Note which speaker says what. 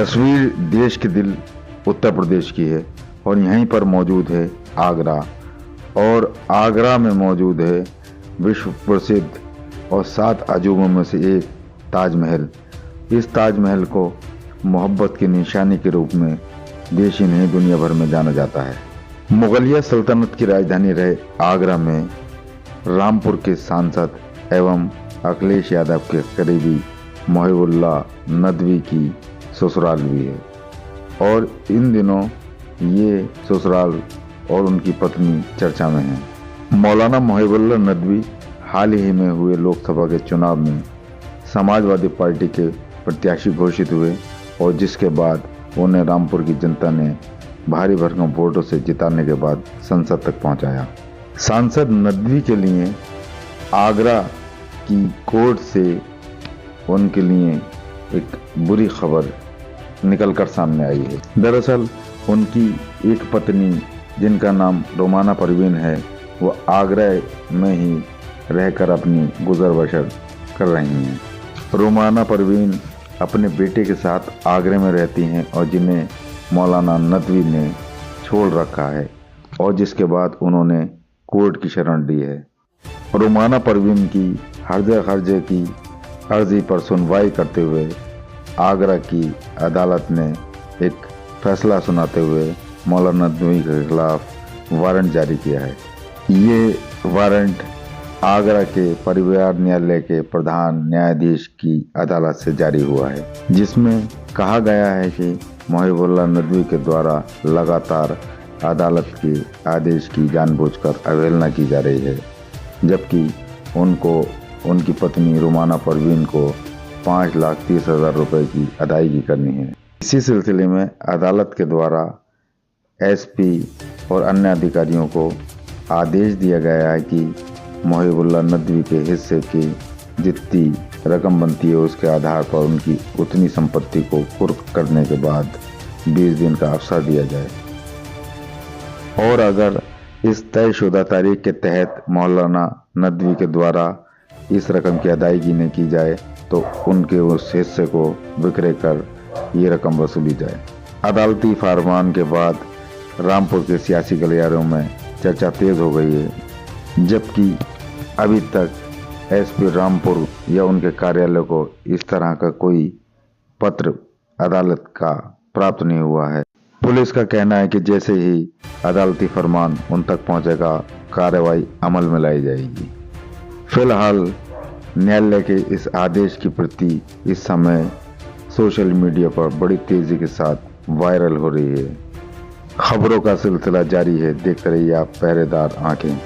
Speaker 1: तस्वीर देश के दिल उत्तर प्रदेश की है और यहीं पर मौजूद है आगरा, और आगरा में मौजूद है विश्व प्रसिद्ध और 7 अजूबों में से एक ताजमहल। इस ताजमहल को मोहब्बत की निशानी के रूप में देश ही नहीं दुनिया भर में जाना जाता है। मुगलिया सल्तनत की राजधानी रहे आगरा में रामपुर के सांसद एवं अखिलेश यादव के करीबी मोहिबुल्लाह नदवी की ससुराल भी है, और इन दिनों ये ससुराल और उनकी पत्नी चर्चा में है। मौलाना मोहिबुल्लाह नदवी हाल ही में हुए लोकसभा के चुनाव में समाजवादी पार्टी के प्रत्याशी घोषित हुए, और जिसके बाद उन्हें रामपुर की जनता ने भारी भरकम वोटों से जिताने के बाद संसद तक पहुंचाया। सांसद नदवी के लिए आगरा की कोर्ट से उनके लिए एक बुरी खबर निकलकर सामने आई है। दरअसल उनकी एक पत्नी जिनका नाम रोमाना परवीन है, वो आगरा में ही रहकर अपनी गुजर बसर कर रही हैं। रोमाना परवीन अपने बेटे के साथ आगरे में रहती हैं और जिन्हें मौलाना नदवी ने छोड़ रखा है, और जिसके बाद उन्होंने कोर्ट की शरण ली है। रोमाना परवीन की हर्जे की अर्जी पर सुनवाई करते हुए आगरा की अदालत ने एक फैसला सुनाते हुए मौलाना नदवी के खिलाफ वारंट जारी किया है। ये वारंट आगरा के परिवार न्यायालय के प्रधान न्यायाधीश की अदालत से जारी हुआ है, जिसमें कहा गया है कि मोहिबुल्लाह नदवी के द्वारा लगातार अदालत के आदेश की जानबूझकर अवहेलना की जा रही है, जबकि उनको उनकी पत्नी रोमाना परवीन को 5,30,000 रुपए की अदायगी करनी है। इसी सिलसिले में अदालत के द्वारा एसपी और अन्य अधिकारियों को आदेश दिया गया है कि मोहिबुल्लाह नदवी के हिस्से की जितनी रकम बनती है उसके आधार पर उनकी उतनी संपत्ति को कुर्क करने के बाद 20 दिन का अवसर दिया जाए, और अगर इस तयशुदा तारीख के तहत मौलाना नदवी के द्वारा इस रकम की अदायगी नहीं की जाए तो उनके उस हिस्से को विक्रय कर ये रकम वसूली जाए। अदालती फरमान के बाद रामपुर के सियासी गलियारों में चर्चा तेज हो गई है, जबकि अभी तक एसपी रामपुर या उनके कार्यालय को इस तरह का कोई पत्र अदालत का प्राप्त नहीं हुआ है। पुलिस का कहना है कि जैसे ही अदालती फरमान उन तक पहुंचेगा, कार्रवाई अमल में लाई जाएगी। फिलहाल न्यायालय के इस आदेश की प्रति इस समय सोशल मीडिया पर बड़ी तेजी के साथ वायरल हो रही है। खबरों का सिलसिला जारी है, देखते रहिए आप पहरेदार आंखें।